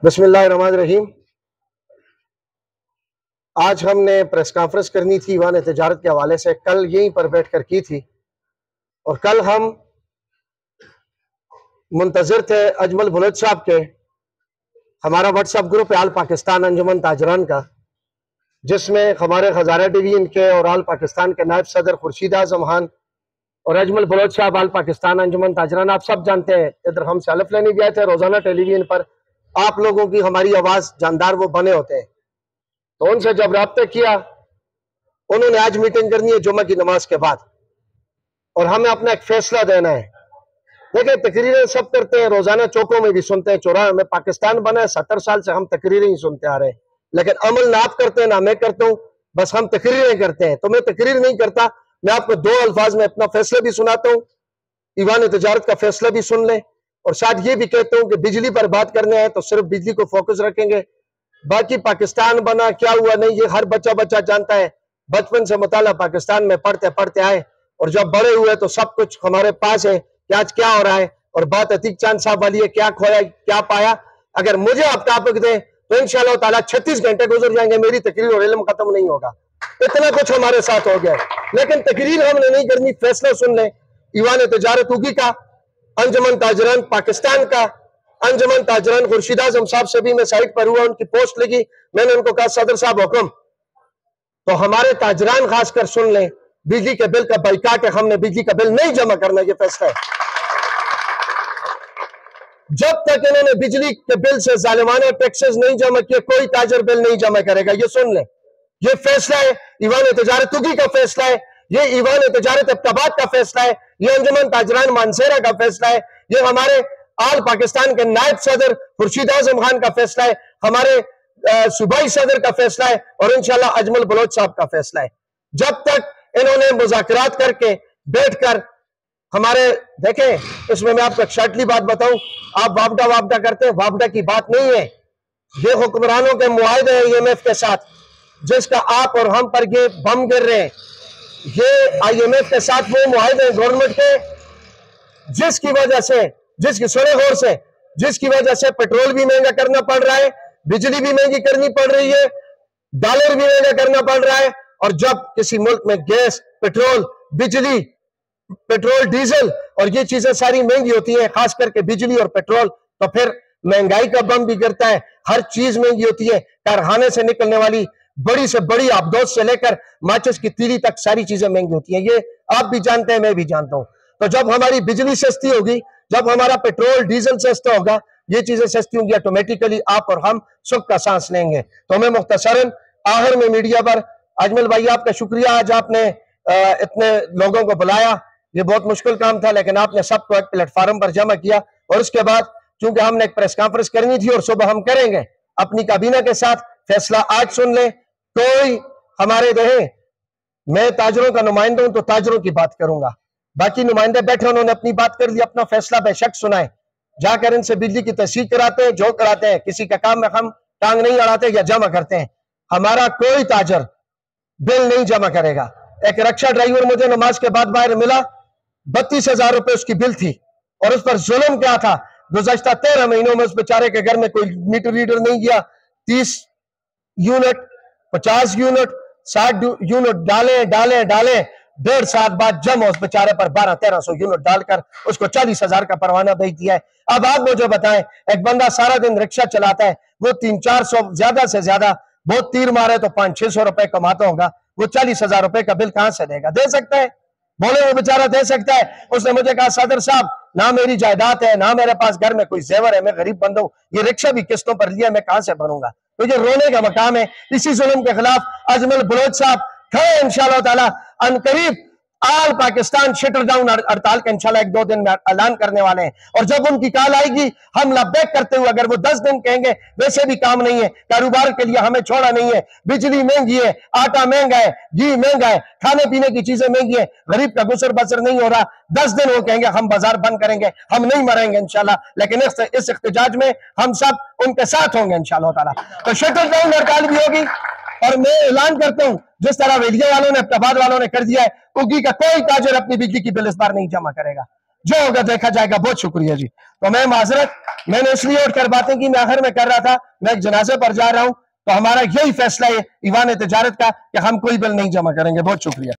बिस्मिल्लाहिर्रहमानिर्रहीम। आज हमने प्रेस कॉन्फ्रेंस करनी थी ईवान तिजारत के हवाले से, कल यहीं पर बैठकर की थी और कल हम मुंतजर थे अजमल बुलंद साहब के। हमारा व्हाट्सएप ग्रुप है आल पाकिस्तान अंजुमन ताजरान का, जिसमें हमारे खजाना डिवीजन के और आल पाकिस्तान के नायब सदर खुर्शीद आजम खान और अजमल बुलंद साहब आल पाकिस्तान अंजुमन ताजरान, आप सब जानते हैं। इधर हम सैलफ लेने गए थे, रोजाना टेलीविजन पर आप लोगों की हमारी आवाज जानदार वो बने होते हैं। तो उनसे जब रब्ता किया, उन्होंने आज मीटिंग करनी है जुम्मे की नमाज के बाद और हमें अपना एक फैसला देना है। देखिए, तकरीरें सब करते हैं, रोजाना चौकों में भी सुनते हैं, 94 में पाकिस्तान बना है, 70 साल से हम तकरीरें ही सुनते आ रहे हैं, लेकिन अमल ना आप करते हैं ना मैं करता हूं, बस हम तकरीरें करते हैं। तो मैं तकरीर नहीं करता, मैं आपको दो अल्फाज में अपना फैसला भी सुनाता हूं, ईवान तिजारत का फैसला भी सुन लें और साथ ये भी कहता हूं कि बिजली पर बात करने हैं तो सिर्फ बिजली को फोकस रखेंगे, बाकी पाकिस्तान बना क्या हुआ नहीं ये हर बच्चा जानता है। बचपन से मुताला पाकिस्तान में पढ़ते पढ़ते आए और जब बड़े हुए तो सब कुछ हमारे पास है कि आज क्या हो रहा है। और बात अतीक चांद साहब वाली है, क्या खोया क्या पाया। अगर मुझे आप टॉपिक दें तो इंशाअल्लाह ताला 36 घंटे गुजर जाएंगे, मेरी तकरीर और इल्म खत्म नहीं होगा। इतना कुछ हमारे साथ हो गया, लेकिन तकरीर हमने नहीं करनी, फैसला सुन ले। ईवान तिजारत उगी का, अंजुमन ताजरान पाकिस्तान का, अंजुमन ताजरान खुर्शीद आजम साहब से भी मैं साइट पर हुआ, उनकी पोस्ट लगी, मैंने उनको कहा सदर साहब हुक्म, तो हमारे ताजरान खासकर सुन लें, बिजली के बिल का बाइकाट है, हमने बिजली का बिल नहीं जमा करना, ये फैसला है। जब तक इन्होंने बिजली के बिल से जालिमाना टैक्सेस नहीं जमा किए, कोई ताजर बिल नहीं जमा करेगा, ये सुन लें। ये फैसला है ईवान तिजारत उगी का फैसला है, ये ईवान तिजारत अब्ताबाद का फैसला है, ये अंजुमन ताजरान मानसेरा का फैसला है, ये हमारे आल पाकिस्तान के नायब सदर खुर्शीद आजम खान का फैसला है, हमारे सूबाई सदर का फैसला है और इंशाल्लाह अजमल बलोच साहब का फैसला है। जब तक इन्होंने मुज़ाकरात करके बैठकर हमारे, देखें इसमें मैं आपको एक शर्टली बात बताऊं, आप वापडा करते हैं, वापडा की बात नहीं है, ये हुक्मरानों के मुआहदे हैं IMF के साथ, जिसका आप और हम पर ये बम गिर रहे हैं। ये IMF के साथ वो मुआहदे गवर्नमेंट के, जिसकी वजह से, जिसकी सुने गौर से, जिसकी वजह से पेट्रोल भी महंगा करना पड़ रहा है, बिजली भी महंगी करनी पड़ रही है, डॉलर भी महंगा करना पड़ रहा है। और जब किसी मुल्क में गैस, पेट्रोल, बिजली, पेट्रोल, डीजल और ये चीजें सारी महंगी होती हैं, खास करके बिजली और पेट्रोल, तो फिर महंगाई का बम भी गिरता है, हर चीज महंगी होती है। कारखाने से निकलने वाली बड़ी से बड़ी आबदोज से लेकर माचिस की तीली तक सारी चीजें महंगी होती हैं, ये आप भी जानते हैं, मैं भी जानता हूं। तो जब हमारी बिजली सस्ती होगी, जब हमारा पेट्रोल डीजल सस्ता होगा, ये चीजें सस्ती होंगी, ऑटोमेटिकली आप और हम सुख का सांस लेंगे। तो मैं मुख्तसरन आखिर में मीडिया पर, अजमल भाई आपका शुक्रिया, आज आपने इतने लोगों को बुलाया, ये बहुत मुश्किल काम था, लेकिन आपने सबको एक प्लेटफॉर्म पर जमा किया। और उसके बाद चूंकि हमने एक प्रेस कॉन्फ्रेंस करनी थी और सुबह हम करेंगे अपनी काबीना के साथ, फैसला आज सुन ले। कोई हमारे रहे, मैं ताजरों का नुमाइंदा हूं तो ताजरों की बात करूंगा, बाकी नुमाइंदे बैठे, उन्होंने अपनी बात कर ली, अपना फैसला बेशक सुनाए, जाकर इनसे बिजली की तस्दीक कराते हैं, जो कराते हैं, किसी का काम में हम टांग नहीं अड़ाते या जमा करते हैं। हमारा कोई ताजर बिल नहीं जमा करेगा। एक रिक्शा ड्राइवर मुझे नमाज के बाद बाहर मिला, 32,000 रुपए उसकी बिल थी और उस पर जुल्म क्या था, गुज़श्ता 13 महीनों में उस बेचारे के घर में कोई मीटर रीडर नहीं गया। 30 यूनिट, 50 यूनिट, 60 यूनिट डाले 1.5 साल बाद जमा उस बेचारे पर 1200-1300 यूनिट डालकर उसको 40,000 का परवाना भेज दिया है। अब आप मुझे बताएं, एक बंदा सारा दिन रिक्शा चलाता है, वो 300-400 ज्यादा से ज्यादा, बहुत तीर मारे तो 500-600 रुपए कमाता होगा, वो 40,000 रुपए का बिल कहां से देगा? दे सकता है? बोले वो बेचारा दे सकता है। उसने मुझे कहा सदर साहब, ना मेरी जायदाद है, ना मेरे पास घर में कोई जेवर है, मैं गरीब बंदा हूं, ये रिक्शा भी किस्तों पर लिया, मैं कहां से भरूंगा? तो ये रोने का मकाम है। इसी जुल्म के खिलाफ अजमल बलोच साहब खड़े इंशाअल्लाह ताला अनकरीब आल पाकिस्तान शटर डाउन हड़ताल का इंशाल्लाह 1-2 दिन में ऐलान करने वाले हैं। और जब उनकी कॉल आएगी हम लब्बैक करते हुए, अगर वो 10 दिन कहेंगे वैसे भी काम नहीं है, कारोबार के लिए हमें छोड़ा नहीं है, बिजली महंगी है, आटा महंगा है, घी महंगा है, खाने पीने की चीजें महंगी है, गरीब का गुसर बसर नहीं हो रहा, 10 दिन वो कहेंगे हम बाजार बंद करेंगे, हम नहीं मरेंगे इंशाल्लाह, लेकिन इस इख्तिजाज में हम सब उनके साथ होंगे इंशाल्लाह ताला। तो शटर डाउन हड़ताल भी होगी। और मैं ऐलान करता हूं, जिस तरह वेलिया वालों ने, अब्ताबाद वालों ने कर दिया है, उगी का कोई ताजर अपनी बिजली की बिल इस बार नहीं जमा करेगा। जो होगा देखा जाएगा। बहुत शुक्रिया जी। तो मैं माजरत, मैंने इसलिए उठकर बातें की, मैं आखिर में कर रहा था, मैं एक जनाजे पर जा रहा हूं, तो हमारा यही फैसला है ईवान तिजारत का कि हम कोई बिल नहीं जमा करेंगे। बहुत शुक्रिया।